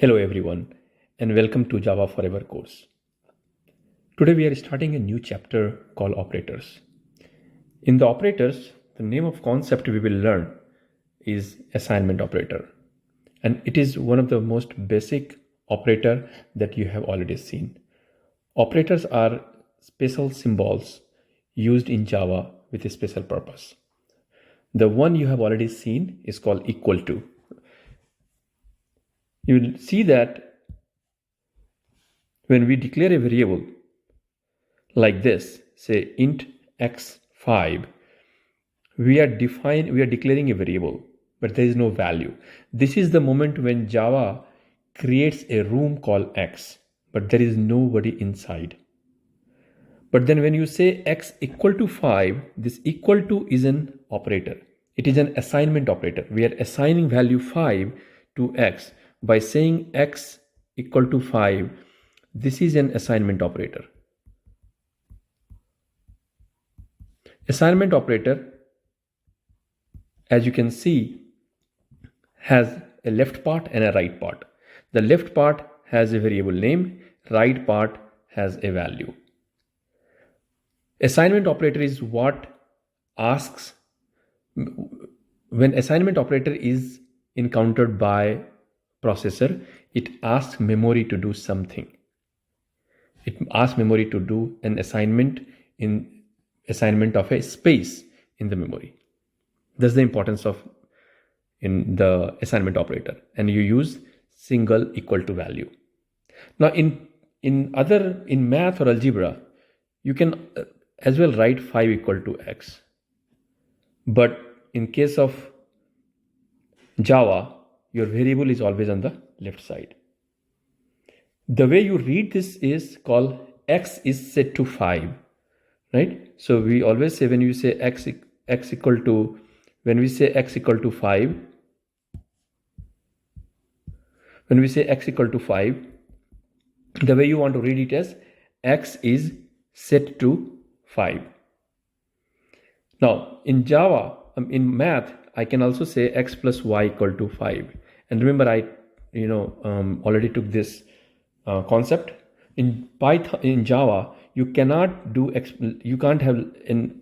Hello everyone and welcome to Java Forever course. Today we are starting a new chapter called operators. In the operators, the name of concept we will learn is assignment operator, and it is one of the most basic operator that you have already seen. Operators are special symbols used in Java with a special purpose. The one you have already seen is called equal to. You will see that when we declare a variable like this, say int x5, we are declaring a variable, but there is no value. This is the moment when Java creates a room called x, but there is nobody inside. But then when you say x equal to 5, this equal to is an operator. It is an assignment operator. We are assigning value 5 to x by saying x equal to 5. This is an assignment operator. Assignment operator, as you can see, has a left part and a right part. The left part has a variable name, right part has a value. Assignment operator is what asks, when assignment operator is encountered by processor, it asks memory to do something. It asks memory to do an assignment of a space in the memory. That's the importance of in the assignment operator, and you use single equal to value. Now in math or algebra, you can as well write 5 equal to x, but in case of Java, your variable is always on the left side. The way you read this is called x is set to 5, right? So we always say when you say x equal to 5, when we say x equal to 5, the way you want to read it as x is set to 5. Now in Java, in math, I can also say x plus y equal to 5. And remember, I already took this concept. In Python, in Java, you cannot do you can't have an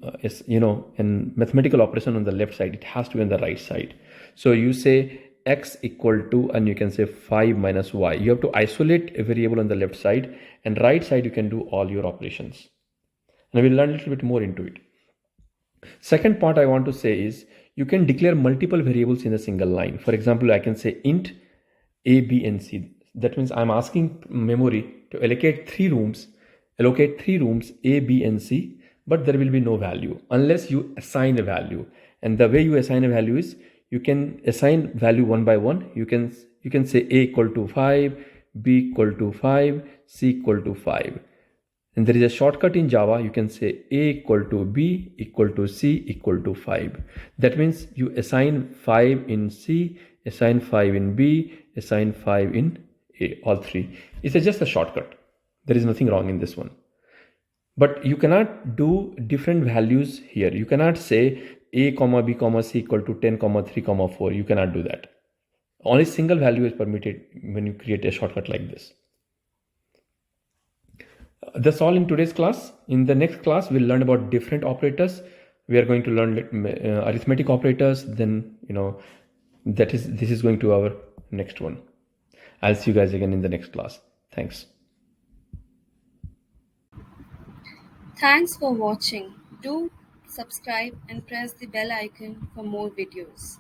mathematical operation on the left side. It has to be on the right side. So you say x equal to, and you can say 5 minus y. You have to isolate a variable on the left side, and right side you can do all your operations. And we'll learn a little bit more into it. Second part I want to say is you can declare multiple variables in a single line. For example, I can say int a, b, and c. That means I'm asking memory to allocate three rooms a, b, and c, but there will be no value unless you assign a value. And the way you assign a value is you can assign value one by one. You can say a equal to 5, b equal to 5, c equal to 5. And there is a shortcut in Java. You can say a equal to b equal to c equal to 5. That means you assign 5 in c, assign 5 in b, assign 5 in a, all three. It's just a shortcut. There is nothing wrong in this one. But you cannot do different values here. You cannot say a comma b comma c equal to 10 comma 3 comma 4. You cannot do that. Only single value is permitted when you create a shortcut like this. That's all in today's class. In the next class, we'll learn about different operators. We are going to learn arithmetic operators. Then this is going to our next one. I'll see you guys again in the next class. Thanks. Thanks for watching. Do subscribe and press the bell icon for more videos.